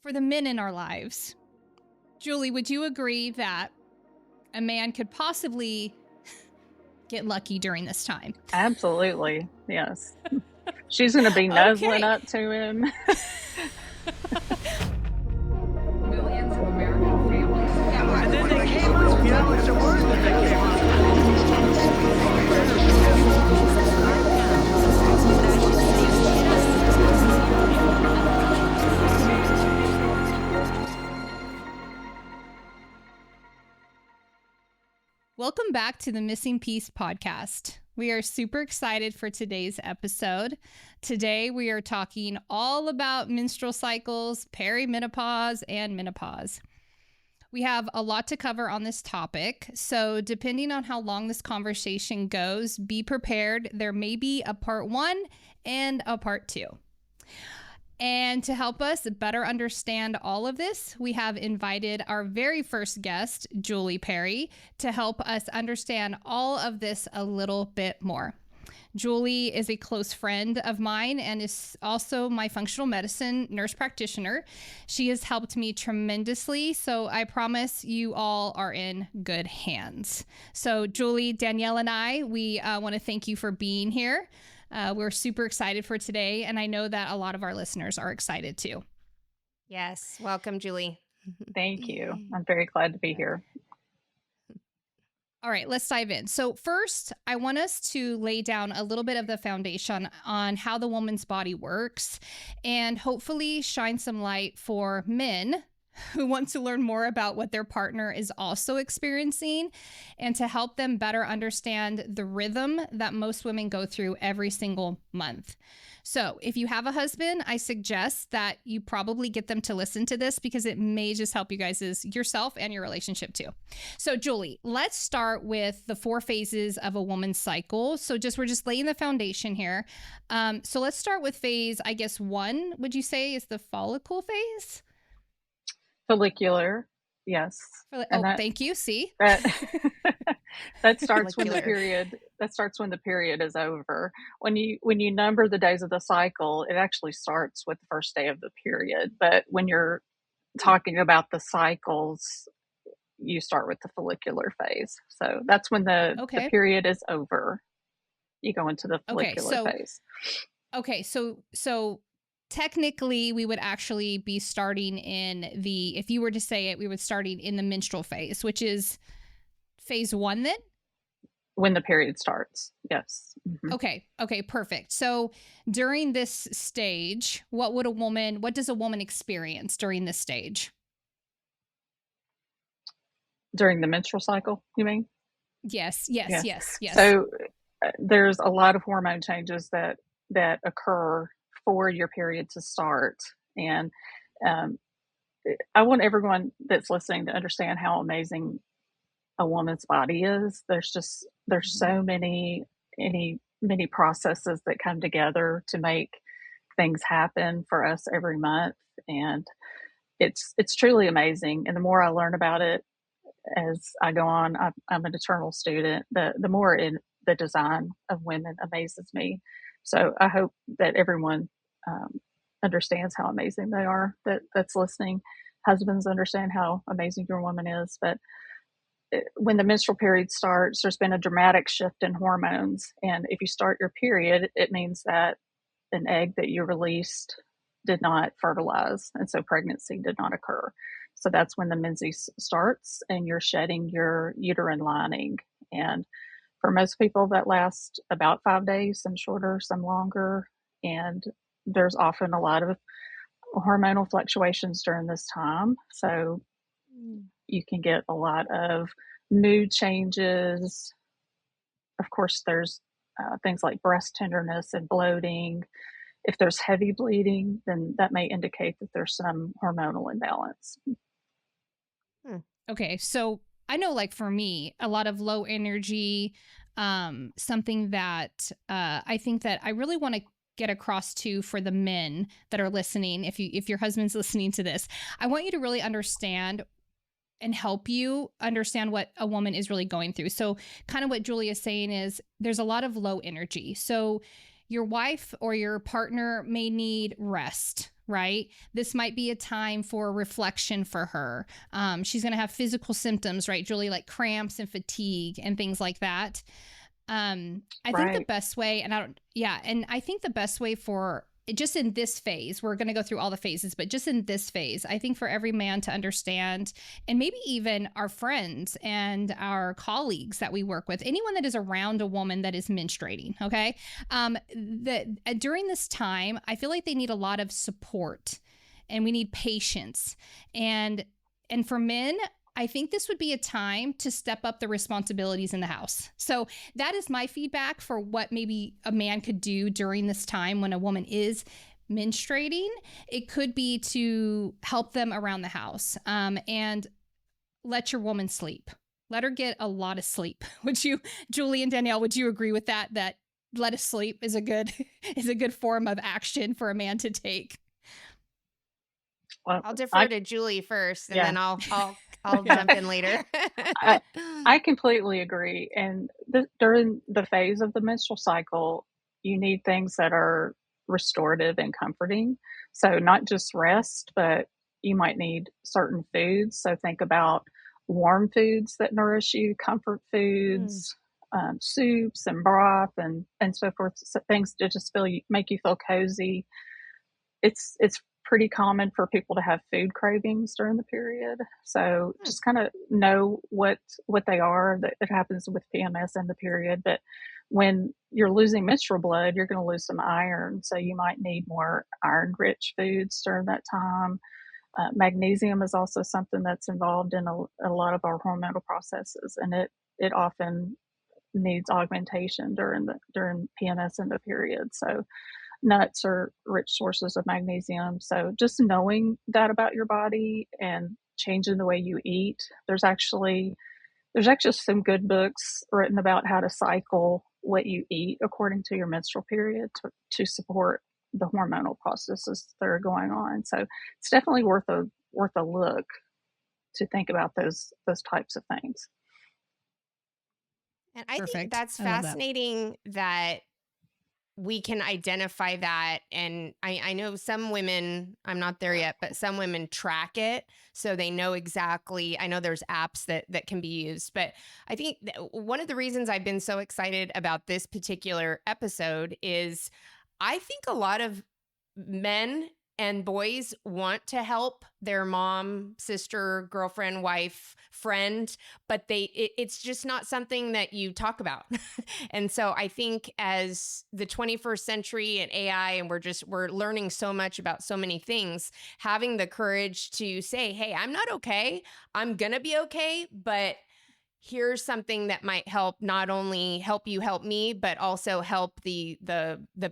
for the men in our lives, Julie, would you agree that a man could possibly get lucky during this time? Absolutely. Yes. She's going to be nuzzling up to him. Millions of American families. And then they came up, it's a word that they came Welcome back to the Missing Piece podcast. We are super excited for today's episode. Today, we are talking all about menstrual cycles, perimenopause, and menopause. We have a lot to cover on this topic, so depending on how long this conversation goes, be prepared. There may be a part 1 and a part 2. And to help us better understand all of this, we have invited our very first guest, Julie Perry, to help us understand all of this a little bit more. Julie is a close friend of mine and is also my functional medicine nurse practitioner. She has helped me tremendously, so I promise you all are in good hands. So Julie, Danielle, and I, we want to thank you for being here. We're super excited for today, and I know that a lot of our listeners are excited too. Yes. Welcome, Julie. Thank you. I'm very glad to be here. All right, let's dive in. So first, I want us to lay down a little bit of the foundation on how the woman's body works and hopefully shine some light for men who want to learn more about what their partner is also experiencing and to help them better understand the rhythm that most women go through every single month. So if you have a husband, I suggest that you probably get them to listen to this because it may just help you guys yourself and your relationship too. So Julie, let's start with the 4 phases of a woman's cycle. So we're just laying the foundation here. So let's start with phase, I guess 1, would you say is the follicle phase? Follicular, yes. Thank you. See? That starts when the period. That starts when the period is over. When you number the days of the cycle, it actually starts with the first day of the period. But when you're talking about the cycles, you start with the follicular phase. So that's when the period is over. You go into the follicular phase. Okay, so technically, we would actually be starting if you were to say it, we would starting in the menstrual phase, which is phase 1 then? When the period starts, yes. Mm-hmm. Okay, perfect. So during this stage, what does a woman experience during this stage? During the menstrual cycle, you mean? Yes. So there's a lot of hormone changes that occur for your period to start. And I want everyone that's listening to understand how amazing a woman's body is. There's so many processes that come together to make things happen for us every month. And it's truly amazing. And the more I learn about it as I go on, I'm an eternal student, the more the design of women amazes me. So I hope that everyone understands how amazing they are, that's listening. Husbands understand how amazing your woman is. But when the menstrual period starts, there's been a dramatic shift in hormones. And if you start your period, it means that an egg that you released did not fertilize. And so pregnancy did not occur. So that's when the menses starts and you're shedding your uterine lining. And for most people, that lasts about 5 days, some shorter, some longer. And there's often a lot of hormonal fluctuations during this time. So you can get a lot of mood changes. Of course, there's things like breast tenderness and bloating. If there's heavy bleeding, then that may indicate that there's some hormonal imbalance. Okay, so I know, like for me, a lot of low energy, something that I think that I really want to get across to for the men that are listening. If your husband's listening to this, I want you to really understand and help you understand what a woman is really going through. So kind of what Julie is saying is there's a lot of low energy. So your wife or your partner may need rest, right? This might be a time for reflection for her. She's going to have physical symptoms, right, Julie, like cramps and fatigue and things like that. I think the best way, and I think the best way for just in this phase, we're going to go through all the phases, but just in this phase, I think for every man to understand, and maybe even our friends and our colleagues that we work with, anyone that is around a woman that is menstruating, okay, that during this time, I feel like they need a lot of support, and we need patience, and for men, I think this would be a time to step up the responsibilities in the house. So that is my feedback for what maybe a man could do during this time when a woman is menstruating. It could be to help them around the house, and let your woman sleep. Let her get a lot of sleep. Would you, Julie and Danielle, would you agree with that? That let us sleep is a good form of action for a man to take. Well, I'll defer to Julie first, and then I'll jump in later. I completely agree. And during the phase of the menstrual cycle, you need things that are restorative and comforting. So not just rest, but you might need certain foods. So think about warm foods that nourish you, comfort foods, soups and broth and so forth. So things to just make you feel cozy. It's pretty common for people to have food cravings during the period. So just kind of know what they are. That it happens with PMS in the period. But when you're losing menstrual blood, you're going to lose some iron. So you might need more iron-rich foods during that time. Magnesium is also something that's involved in a lot of our hormonal processes, and it often needs augmentation during PMS in the period. So nuts are rich sources of magnesium. So just knowing that about your body and changing the way you eat. There's actually some good books written about how to cycle what you eat according to your menstrual period to support the hormonal processes that are going on. So it's definitely worth a look to think about those types of things. And I think that's fascinating that we can identify that. And I know some women, I'm not there yet, but some women track it. So they know exactly, I know there's apps that can be used. But I think one of the reasons I've been so excited about this particular episode is I think a lot of men and boys want to help their mom, sister, girlfriend, wife, friend, but it's just not something that you talk about. And so I think as the 21st century and AI, and we're learning so much about so many things, having the courage to say, hey, I'm not okay. I'm going to be okay, but here's something that might help, not only help you help me, but also help the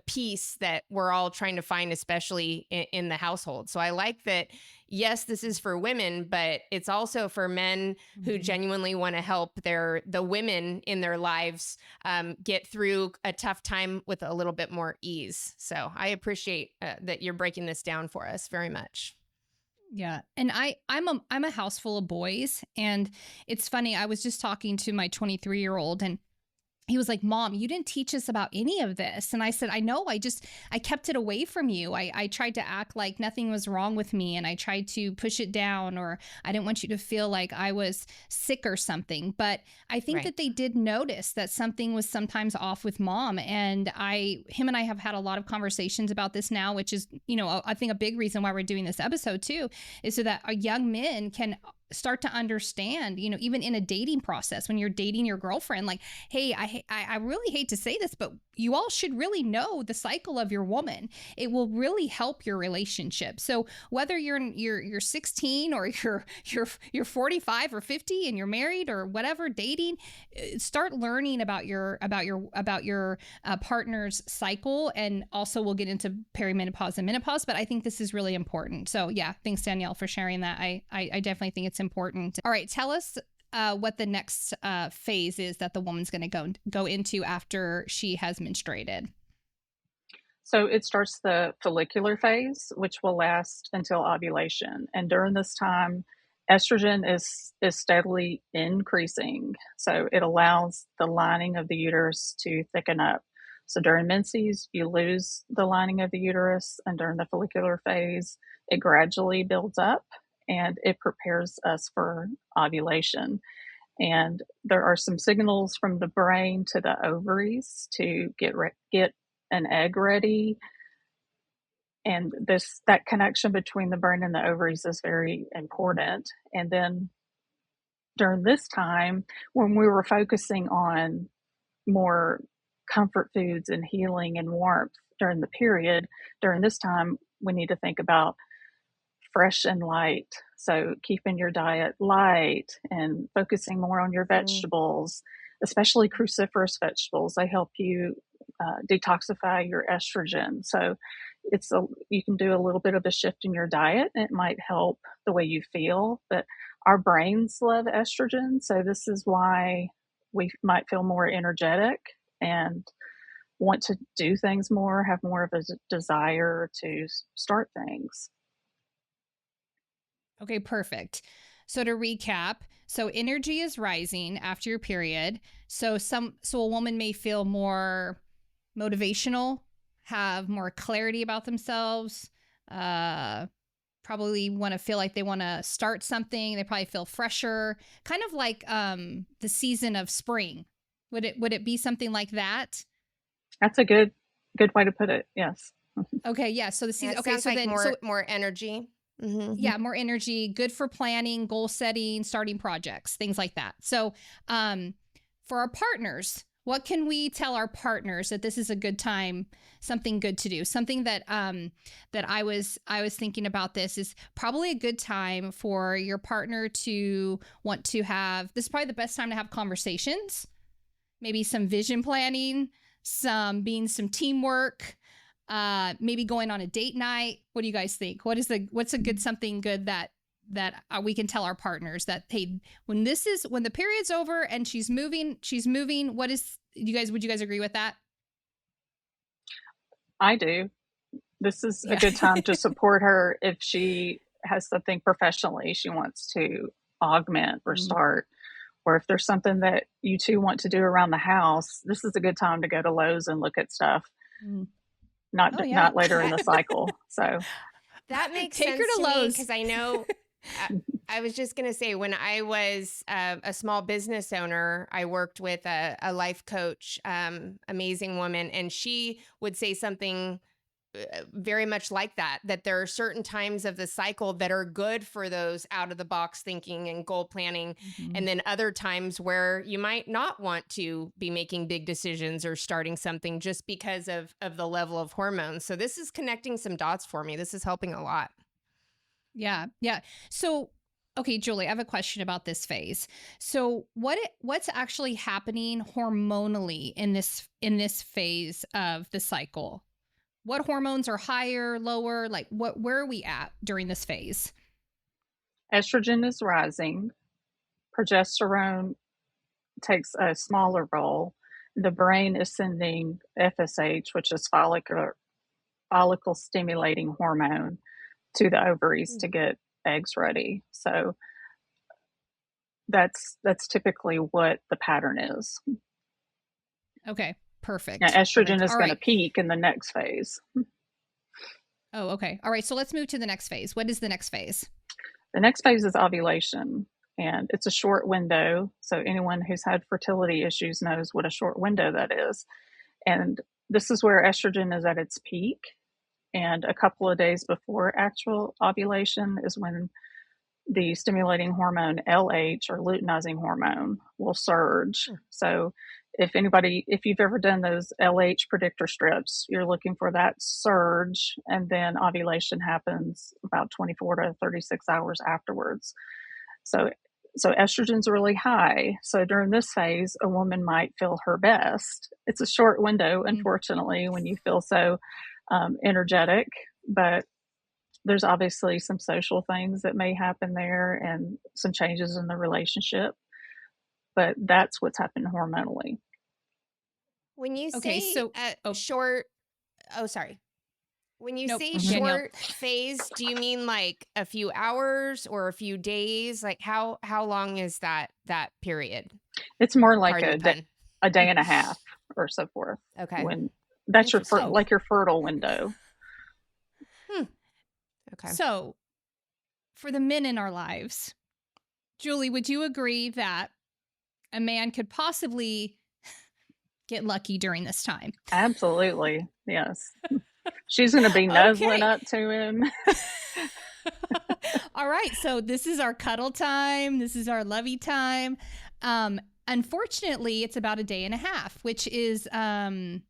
peace that we're all trying to find, especially in the household. So I like that. Yes, this is for women, but it's also for men who genuinely want to help the women in their lives get through a tough time with a little bit more ease. So I appreciate that you're breaking this down for us very much. Yeah. And I'm a house full of boys, and it's funny. I was just talking to my 23-year-old, and he was like, Mom, you didn't teach us about any of this. And I said, I know, I kept it away from you. I tried to act like nothing was wrong with me, and I tried to push it down, or I didn't want you to feel like I was sick or something. But I think that they did notice that something was sometimes off with Mom. And him and I have had a lot of conversations about this now, which is, I think a big reason why we're doing this episode too, is so that our young men can start to understand, even in a dating process, when you're dating your girlfriend, like, hey, I really hate to say this, but you all should really know the cycle of your woman. It will really help your relationship. So whether you're 16 or you're 45 or 50 and you're married or whatever, dating, start learning about your partner's cycle. And also we'll get into perimenopause and menopause, but I think this is really important. So yeah, thanks Danielle for sharing that. I definitely think it's important. All right, tell us what the next phase is that the woman's going to go into after she has menstruated. So it starts the follicular phase, which will last until ovulation. And during this time, estrogen is steadily increasing. So it allows the lining of the uterus to thicken up. So during menses, you lose the lining of the uterus, and during the follicular phase, it gradually builds up and it prepares us for ovulation. And there are some signals from the brain to the ovaries to get an egg ready. And that connection between the brain and the ovaries is very important. And then during this time, when we were focusing on more comfort foods and healing and warmth during the period, during this time, we need to think about fresh and light. So keeping your diet light and focusing more on your vegetables, especially cruciferous vegetables. They help you detoxify your estrogen. So you can do a little bit of a shift in your diet. And it might help the way you feel, but our brains love estrogen. So this is why we might feel more energetic and want to do things more, have more of a desire to start things. Okay, perfect. So to recap, so energy is rising after your period. So a woman may feel more motivational, have more clarity about themselves, probably want to feel like they want to start something. They probably feel fresher, kind of like the season of spring. Would it be something like that? That's a good way to put it. Yes. Okay. Yeah. So the season. Okay. So like more energy. Mm-hmm. Yeah, more energy, good for planning, goal setting, starting projects, things like that. So for our partners, what can we tell our partners that this is a good time, something good to do? Something that that I was thinking about this is probably a good time for your partner to want to have, this is probably the best time to have conversations, maybe some vision planning, some teamwork, maybe going on a date night. What do you guys think? What's something good that we can tell our partners that, hey, when the period's over and she's moving, would you guys agree with that? I do. This is a good time to support her if she has something professionally she wants to augment or start, or if there's something that you two want to do around the house. This is a good time to go to Lowe's and look at stuff. Not later in the cycle. So that makes sense her to Lowe's, because I know. I was just gonna say, when I was a small business owner, I worked with a life coach, amazing woman, and she would say something very much like that there are certain times of the cycle that are good for those out of the box thinking and goal planning. And then other times where you might not want to be making big decisions or starting something just because of the level of hormones. So this is connecting some dots for me. This is helping a lot. Yeah. So, okay, Julie, I have a question about this phase. So what's actually happening hormonally in this phase of the cycle? What hormones are higher, lower? Like where are we at during this phase? Estrogen is rising. Progesterone takes a smaller role. The brain is sending FSH, which is follicle stimulating hormone, to the ovaries to get eggs ready. So that's typically what the pattern is. Okay. Perfect. Now, estrogen is going to peak in the next phase. Oh, okay. All right. So let's move to the next phase. What is the next phase? The next phase is ovulation, and it's a short window. So anyone who's had fertility issues knows what a short window that is. And this is where estrogen is at its peak. And a couple of days before actual ovulation is when the stimulating hormone LH, or luteinizing hormone, will surge. So if you've ever done those LH predictor strips, you're looking for that surge, and then ovulation happens about 24 to 36 hours afterwards. So estrogen's really high. So during this phase, a woman might feel her best. It's a short window, unfortunately, when you feel so energetic, but there's obviously some social things that may happen there and some changes in the relationship, but that's what's happened hormonally. When you say short, when you say short phase, do you mean like a few hours or a few days? Like how long is that period? It's more like a day and a half or so forth. Okay. That's your Interesting. like your fertile window. Okay. So, for the men in our lives, Julie, would you agree that a man could possibly get lucky during this time? Absolutely. Yes. She's going to be nuzzling Okay. up to him. All right. So this is our cuddle time. This is our lovey time. Unfortunately, it's about a day and a half, which is, didn't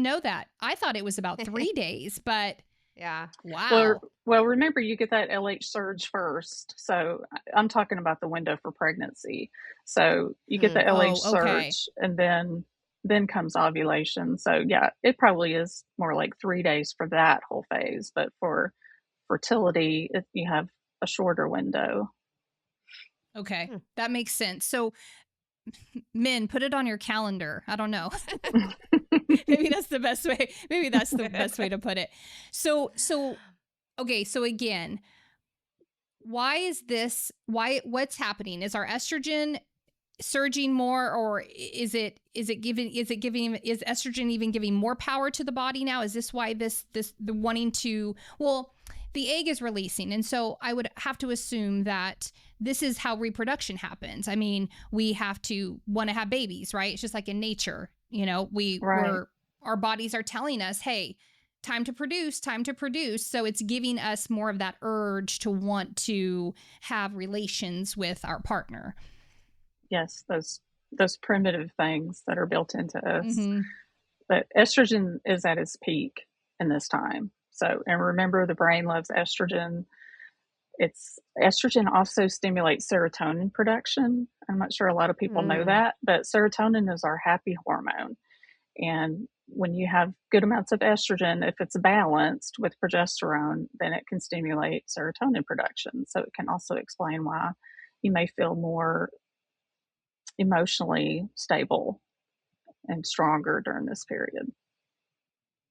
know that. I thought it was about 3 days, but Yeah. wow. Well, remember, you get that LH surge first. So I'm talking about the window for pregnancy. So you get the LH okay. surge, and then comes ovulation. So yeah, it probably is more like 3 days for that whole phase. But for fertility, you have a shorter window. Okay. That makes sense. So men, put it on your calendar. I don't know. Maybe that's the best way. Maybe that's the best way to put it. So okay. So again, what's happening? Is our estrogen surging more, or is estrogen even giving more power to the body now? Is this why the wanting to, the egg is releasing. And so I would have to assume that this is how reproduction happens. I mean, we have to want to have babies, right? It's just like in nature, our bodies are telling us, hey, time to produce. So it's giving us more of that urge to want to have relations with our partner. Yes, those primitive things that are built into us. Mm-hmm. But estrogen is at its peak in this time. So, and remember, the brain loves estrogen. Estrogen also stimulates serotonin production. I'm not sure a lot of people know that, but serotonin is our happy hormone. And when you have good amounts of estrogen, if it's balanced with progesterone, then it can stimulate serotonin production. So it can also explain why you may feel more emotionally stable and stronger during this period.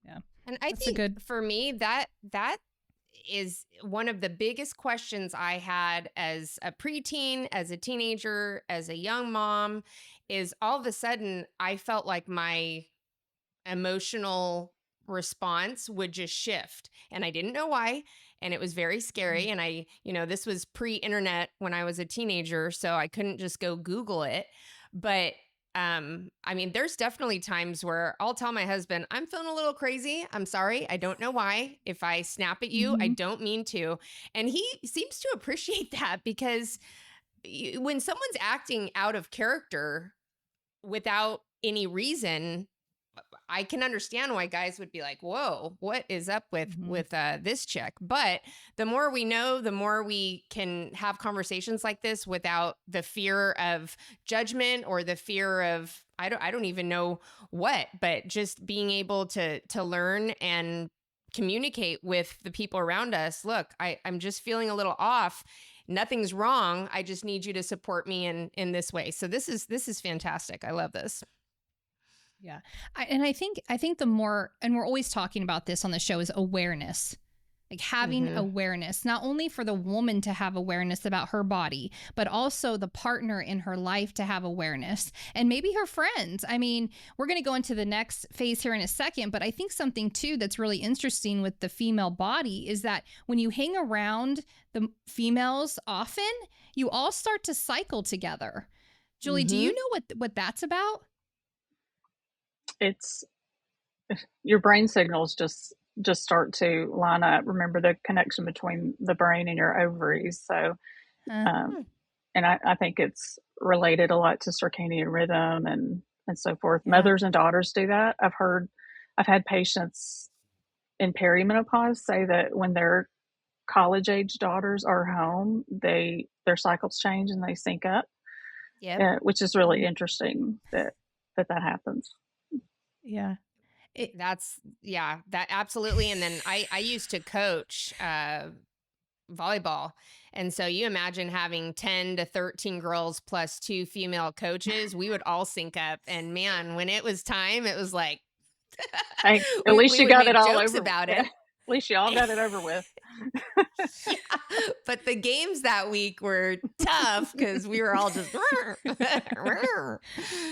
Yeah. And I think for me, that is one of the biggest questions I had as a preteen, as a teenager, as a young mom, is all of a sudden I felt like my emotional response would just shift, and I didn't know why. And it was very scary. And this was pre-internet when I was a teenager, so I couldn't just go Google it. But there's definitely times where I'll tell my husband, I'm feeling a little crazy. I'm sorry. I don't know why. If I snap at you, I don't mean to. And he seems to appreciate that, because when someone's acting out of character without any reason, I can understand why guys would be like, whoa, what is up with this chick? But the more we know, the more we can have conversations like this without the fear of judgment or the fear of, I don't even know what, but just being able to learn and communicate with the people around us. Look, I'm just feeling a little off. Nothing's wrong. I just need you to support me in this way. So this is fantastic. I love this. Yeah. I think the more, and we're always talking about this on the show, is awareness, like having awareness, not only for the woman to have awareness about her body, but also the partner in her life to have awareness, and maybe her friends. I mean, we're going to go into the next phase here in a second, but I think something too that's really interesting with the female body is that when you hang around the females often, you all start to cycle together. Julie, do you know what that's about? It's your brain signals just start to line up. Remember the connection between the brain and your ovaries. So, and I think it's related a lot to circadian rhythm and so forth. Yeah. Mothers and daughters do that. I've had patients in perimenopause say that when their college age daughters are home, their cycles change and they sync up. Yeah, which is really interesting that happens. Yeah. That absolutely. And then I used to coach volleyball. And so you imagine having 10 to 13 girls plus 2 female coaches, we would all sync up. And man, when it was time, it was like, at least you got it all over about it. At least you all got it over with. Yeah, but the games that week were tough because we were all just. You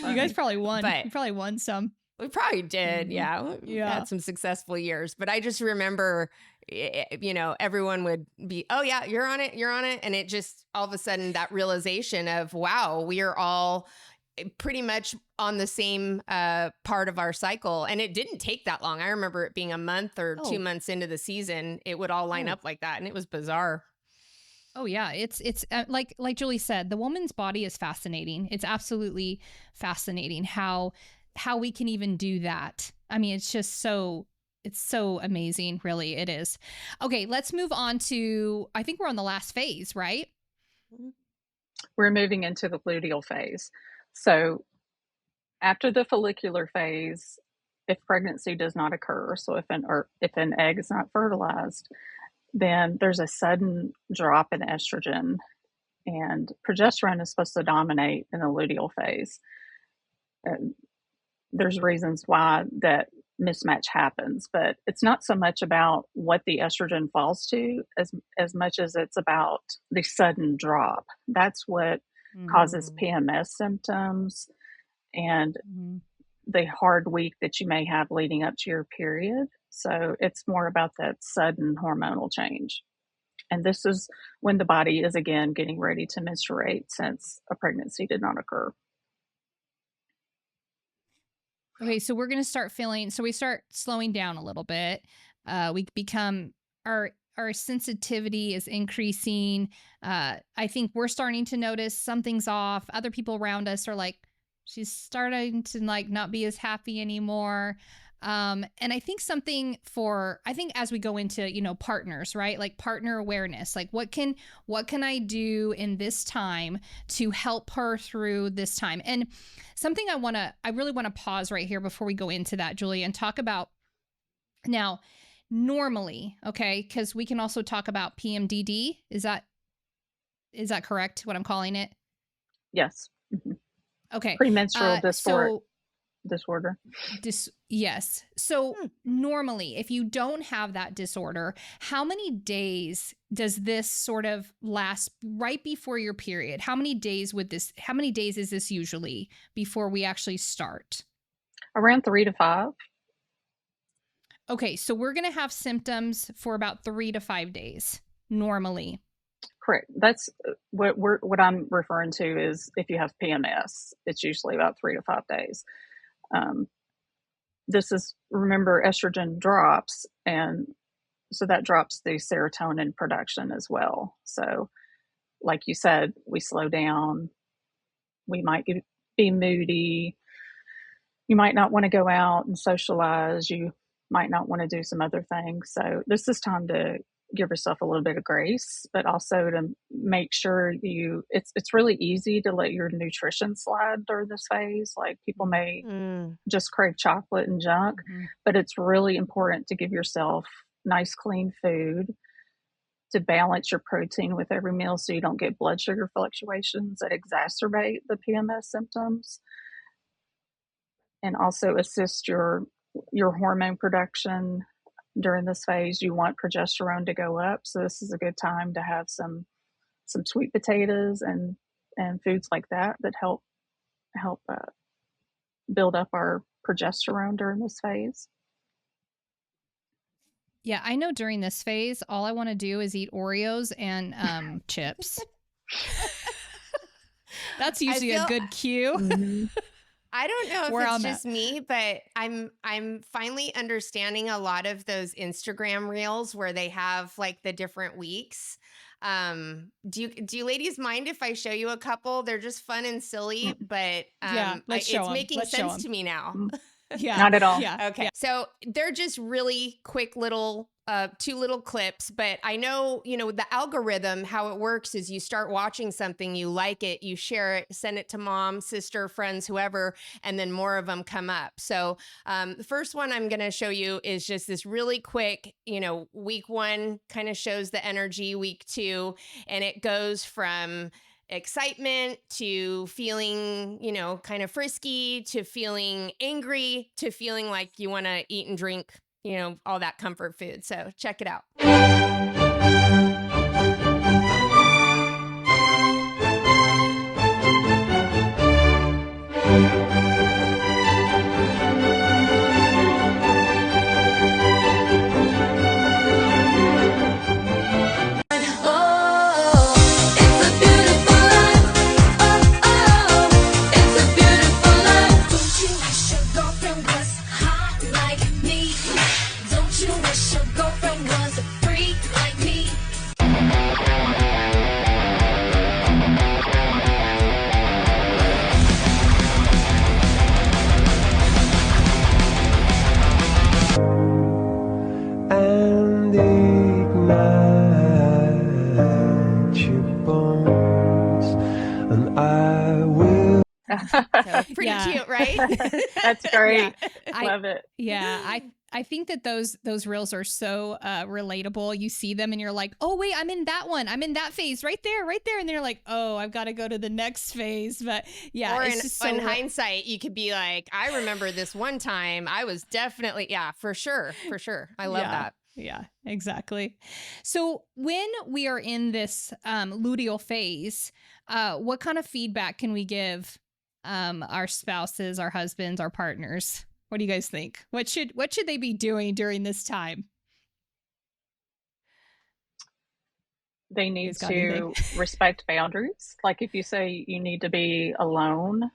guys probably won. You probably won some. We probably did. Mhm. Yeah. We Yeah. had some successful years, but I just remember, everyone would be, oh yeah, you're on it. You're on it. And it just all of a sudden that realization of, wow, we are all pretty much on the same part of our cycle. And it didn't take that long. I remember it being a month or 2 months into the season, it would all line up like that. And it was bizarre. Oh yeah, it's like Julie said, the woman's body is fascinating. It's absolutely fascinating how we can even do that. I mean, it's so amazing, really. It is. Okay, let's move on to, I think we're on the last phase, right? We're moving into the luteal phase. So after the follicular phase, if pregnancy does not occur, so if an egg is not fertilized, then there's a sudden drop in estrogen, and progesterone is supposed to dominate in the luteal phase. There's reasons why that mismatch happens, but it's not so much about what the estrogen falls to as much as it's about the sudden drop. That's what causes PMS symptoms and the hard week that you may have leading up to your period. So it's more about that sudden hormonal change. And this is when the body is again getting ready to menstruate, since a pregnancy did not occur. Okay, so we're going to start feeling, so we start slowing down a little bit. We become, our sensitivity is increasing. I think we're starting to notice something's off. Other people around us are like, she's starting to like not be as happy anymore. And I think as we go into, partners, right? Like partner awareness, like what can I do in this time to help her through this time? And something I really want to pause right here before we go into that, Julie, and talk about now, normally, okay, because we can also talk about PMDD. Is that correct, what I'm calling it? Yes. Mm-hmm. Okay. Premenstrual disorder. Yes. So normally, if you don't have that disorder, how many days does this sort of last right before your period? How many days is this usually before we actually start? Around 3 to 5. Okay. So we're going to have symptoms for about 3 to 5 days normally. Correct. That's what I'm referring to is if you have PMS, it's usually about 3 to 5 days. Remember, estrogen drops, and so that drops the serotonin production as well. So like you said, we slow down, we might be moody, you might not want to go out and socialize, you might not want to do some other things. So this is time to give yourself a little bit of grace, but also to make sure it's really easy to let your nutrition slide during this phase. Like people may just crave chocolate and junk, but it's really important to give yourself nice, clean food, to balance your protein with every meal so you don't get blood sugar fluctuations that exacerbate the PMS symptoms, and also assist your hormone production. During this phase, you want progesterone to go up, so this is a good time to have some sweet potatoes and foods like that help build up our progesterone during this phase. Yeah, I know during this phase, all I want to do is eat Oreos and chips. That's usually a good cue. Mm-hmm. I don't know if it's just me, but I'm finally understanding a lot of those Instagram reels where they have like the different weeks. Do you ladies mind if I show you a couple? They're just fun and silly, but it's making sense to me now. Yeah, not at all. Yeah. Okay. So they're just really quick little 2 little clips, but I know, the algorithm, how it works is you start watching something, you like it, you share it, send it to mom, sister, friends, whoever, and then more of them come up. So the first one I'm going to show you is just this really quick, week 1 kind of shows the energy, week 2, and it goes from excitement to feeling, kind of frisky, to feeling angry, to feeling like you want to eat and drink, all that comfort food. So check it out. pretty Yeah. cute, right? That's great. I Love it. I think that those reels are so relatable. You see them and you're like, oh wait, I'm in that one. I'm in that phase right there. And they're like, oh, I've got to go to the next phase. But yeah, Or it's just so in hindsight, you could be like, I remember this one time I was definitely, for sure. I love that. Yeah, exactly. So when we are in this luteal phase, what kind of feedback can we give our spouses, our husbands, our partners? What do you guys think? What should they be doing during this time? They need to respect boundaries. Like if you say you need to be alone,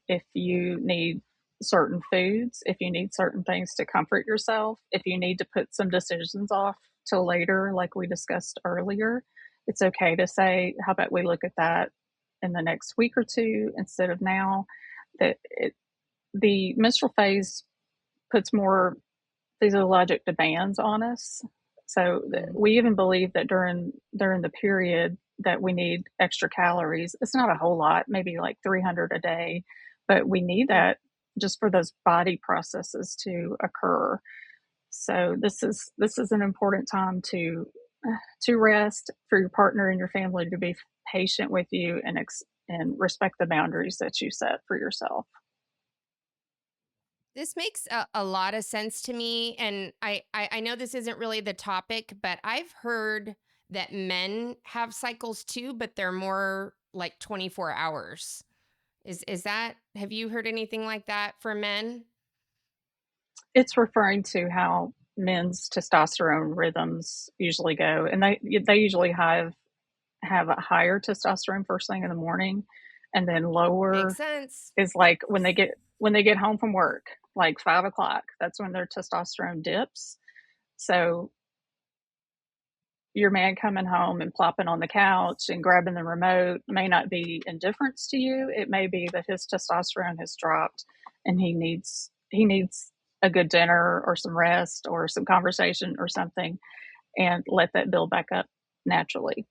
if you need certain foods, if you need certain things to comfort yourself, if you need to put some decisions off till later, like we discussed earlier, it's okay to say, how about we look at that in the next week or two instead of now? The menstrual phase puts more physiologic demands on us. So we even believe that during the period that we need extra calories. It's not a whole lot, maybe like 300 a day, but we need that just for those body processes to occur. So this is an important time to rest, for your partner and your family to be patient with you and respect the boundaries that you set for yourself. This makes a lot of sense to me. And I know this isn't really the topic, but I've heard that men have cycles too, but they're more like 24 hours. Is that, have you heard anything like that for men? It's referring to how men's testosterone rhythms usually go. And they usually have a higher testosterone first thing in the morning, and then lower Makes sense. is like when they get home from work, like 5 o'clock. That's when their testosterone dips. So your man coming home and plopping on the couch and grabbing the remote may not be indifference to you. It may be that his testosterone has dropped and he needs a good dinner or some rest or some conversation or something, and let that build back up naturally.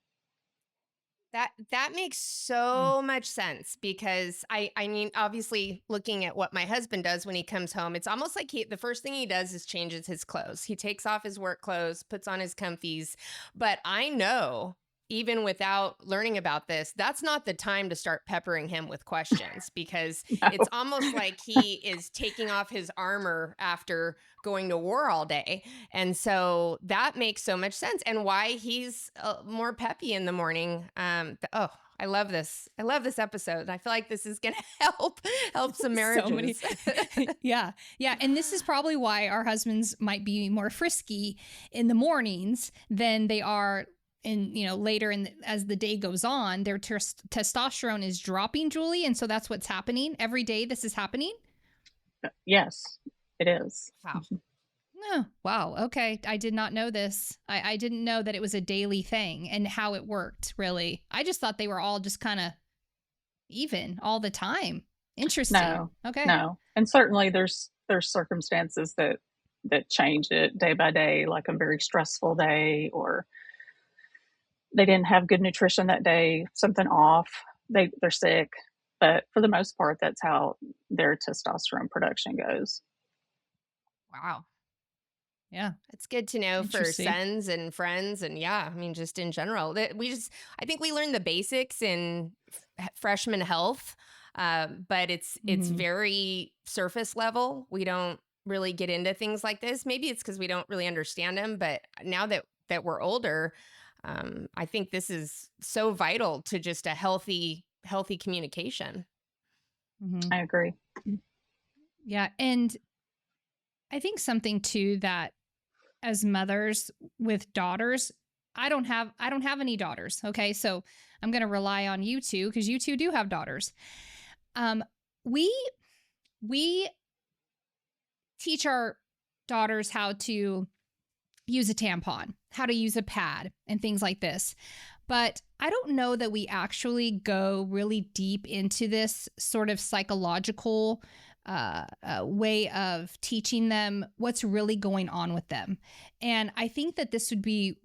That makes so much sense, because I mean, obviously looking at what my husband does when he comes home, it's almost like the first thing he does is changes his clothes. He takes off his work clothes, puts on his comfies. But I know, even without learning about this, that's not the time to start peppering him with questions, because No. it's almost like he is taking off his armor after going to war all day. And so that makes so much sense, and why he's more peppy in the morning. I love this. I love this episode. I feel like this is going to help some marriages. Yeah. And this is probably why our husbands might be more frisky in the mornings than they are later as the day goes on. Their testosterone is dropping, Julie. And so that's what's happening every day. This is happening. Yes, it is. Wow. Oh, wow. Okay. I did not know this. I didn't know that it was a daily thing and how it worked, really. I just thought they were all just kind of even all the time. Interesting. No. Okay. No. And certainly there's circumstances that change it day by day, like a very stressful day, or they didn't have good nutrition that day, something off, they're sick. But for the most part, that's how their testosterone production goes. Wow. Yeah. It's good to know for sons and friends. And I mean, just in general, that I think we learn the basics in freshman health, but it's very surface level. We don't really get into things like this. Maybe it's because we don't really understand them. But now that we're older, I think this is so vital to just a healthy communication. Mm-hmm. I agree. Yeah. And I think something too, that as mothers with daughters, I don't have any daughters. Okay. So I'm going to rely on you two, because you two do have daughters. We teach our daughters how to use a tampon, how to use a pad, and things like this. But I don't know that we actually go really deep into this sort of psychological way of teaching them what's really going on with them. And I think that this would be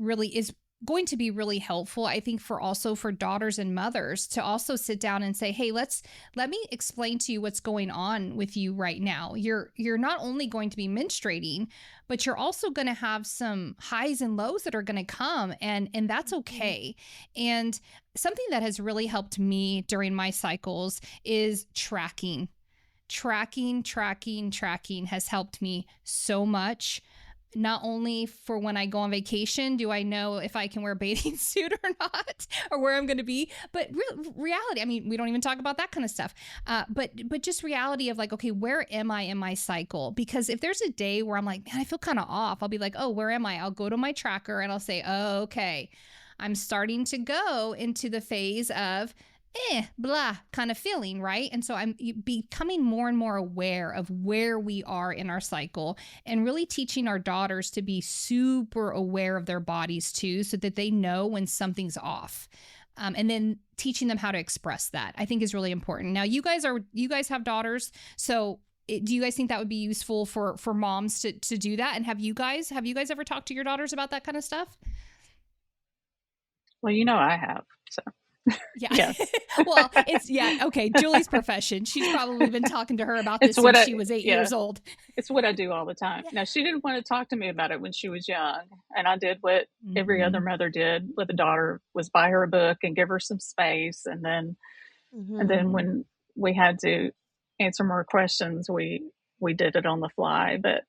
going to be really helpful, I think, for daughters and mothers to also sit down and say, hey, let me explain to you what's going on with you right now. You're not only going to be menstruating, but you're also going to have some highs and lows that are going to come, and that's okay. And something that has really helped me during my cycles is tracking has helped me so much. Not only for when I go on vacation, do I know if I can wear a bathing suit or not, or where I'm going to be, but reality. I mean, we don't even talk about that kind of stuff. But just reality of like, okay, where am I in my cycle? Because if there's a day where I'm like, man, I feel kind of off, I'll be like, oh, where am I? I'll go to my tracker and I'll say, oh, okay, I'm starting to go into the phase of blah kind of feeling, right? And so I'm becoming more and more aware of where we are in our cycle, and really teaching our daughters to be super aware of their bodies too, so that they know when something's off. And then teaching them how to express that, I think, is really important. Now, you guys have daughters, so do you guys think that would be useful for moms to do that? And have you guys ever talked to your daughters about that kind of stuff? Well, I have, so. Yeah. Yes. Well, okay. Julie's profession. She's probably been talking to her about this since she was 8 years old. It's what I do all the time. Now, she didn't want to talk to me about it when she was young. And I did what every other mother did with a daughter, was buy her a book and give her some space. And then when we had to answer more questions, we did it on the fly. But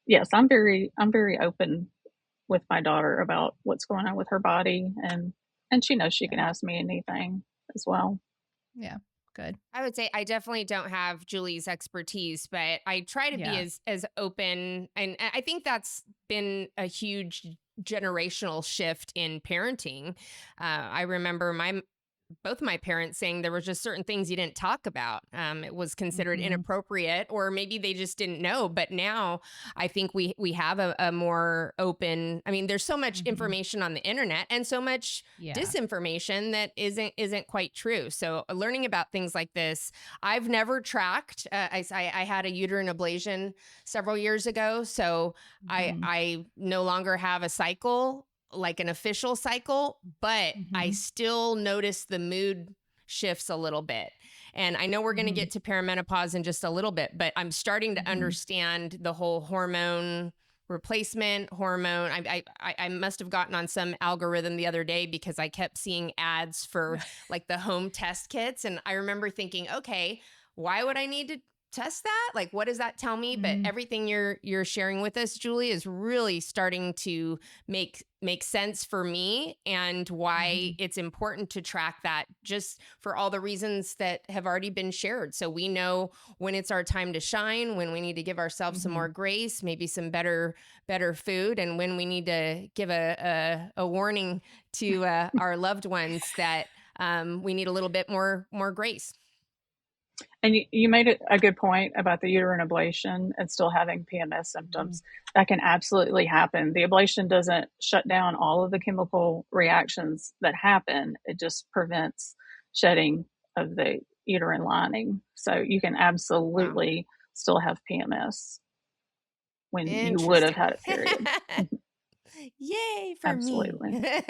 yes, I'm very open with my daughter about what's going on with her body, and she knows she can ask me anything as well. Yeah, good. I would say I definitely don't have Julie's expertise, but I try to be as open. And I think that's been a huge generational shift in parenting. I remember both my parents saying there were just certain things you didn't talk about. It was considered inappropriate, or maybe they just didn't know. But now I think we have a more open, I mean, there's so much information on the internet and so much disinformation that isn't quite true. So learning about things like this, I've never tracked. I had a uterine ablation several years ago. So I no longer have a cycle, like an official cycle, but I still notice the mood shifts a little bit. And I know we're going to get to perimenopause in just a little bit, but I'm starting to understand the whole hormone replacement hormone. I must have gotten on some algorithm the other day because I kept seeing ads for like the home test kits. And I remember thinking, okay, why would I need to test that? Like, what does that tell me? But everything you're sharing with us, Julie, is really starting to make sense for me, and why it's important to track that, just for all the reasons that have already been shared. So we know when it's our time to shine, when we need to give ourselves some more grace, maybe some better food, and when we need to give a warning to our loved ones that we need a little bit more grace. And you made a good point about the uterine ablation and still having PMS symptoms. That can absolutely happen. The ablation doesn't shut down all of the chemical reactions that happen. It just prevents shedding of the uterine lining. So you can absolutely still have PMS when you would have had a period. Yay for absolutely. me.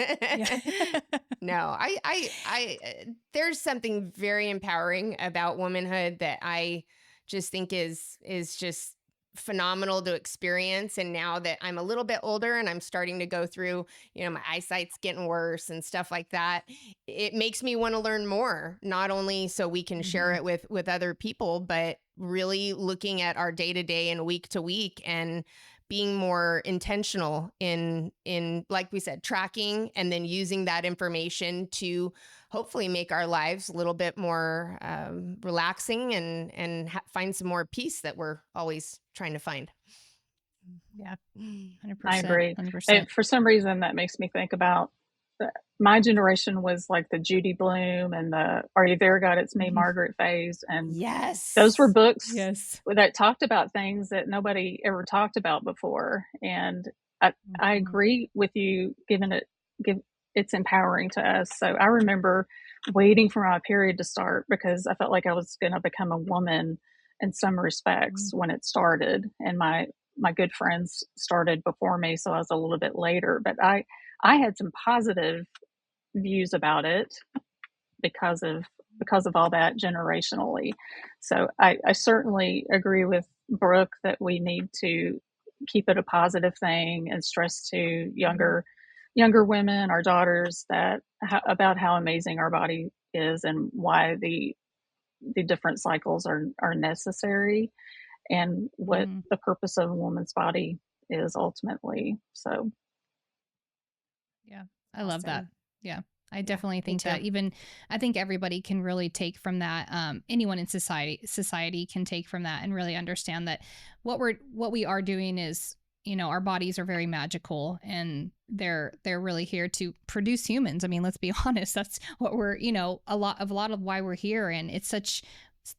No, I there's something very empowering about womanhood that I just think is just phenomenal to experience. And now that I'm a little bit older and I'm starting to go through, my eyesight's getting worse and stuff like that, it makes me want to learn more, not only so we can share it with other people, but really looking at our day-to-day and week to week, and being more intentional in, like we said, tracking, and then using that information to hopefully make our lives a little bit more relaxing, and find some more peace that we're always trying to find. Yeah, 100%. I agree. 100%. And for some reason, that makes me think about my generation was like the Judy Blume and the Are You There, God, It's Me, Margaret phase. And those were books that talked about things that nobody ever talked about before. And I agree with you, it's empowering to us. So I remember waiting for my period to start because I felt like I was going to become a woman in some respects when it started. And my good friends started before me, so I was a little bit later. But I I had some positive views about it because of all that generationally. So I certainly agree with Brooke that we need to keep it a positive thing and stress to younger women, our daughters, that about how amazing our body is and why the different cycles are necessary, and what the purpose of a woman's body is ultimately. So yeah, I love that. Yeah. I definitely me think too. that I think everybody can really take from that. Anyone in society can take from that and really understand that what we are doing is, our bodies are very magical, and they're really here to produce humans. I mean, let's be honest. That's what we're, a lot of why we're here. And it's such,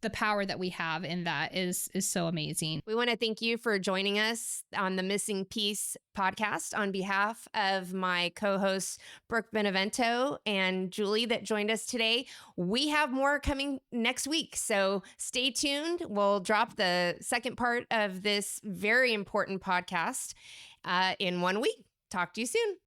the power that we have in that is so amazing. We want to thank you for joining us on the Missing Piece podcast on behalf of my co-hosts, Brooke Benevento and Julie, that joined us today. We have more coming next week, so stay tuned. We'll drop the second part of this very important podcast in 1 week. Talk to you soon.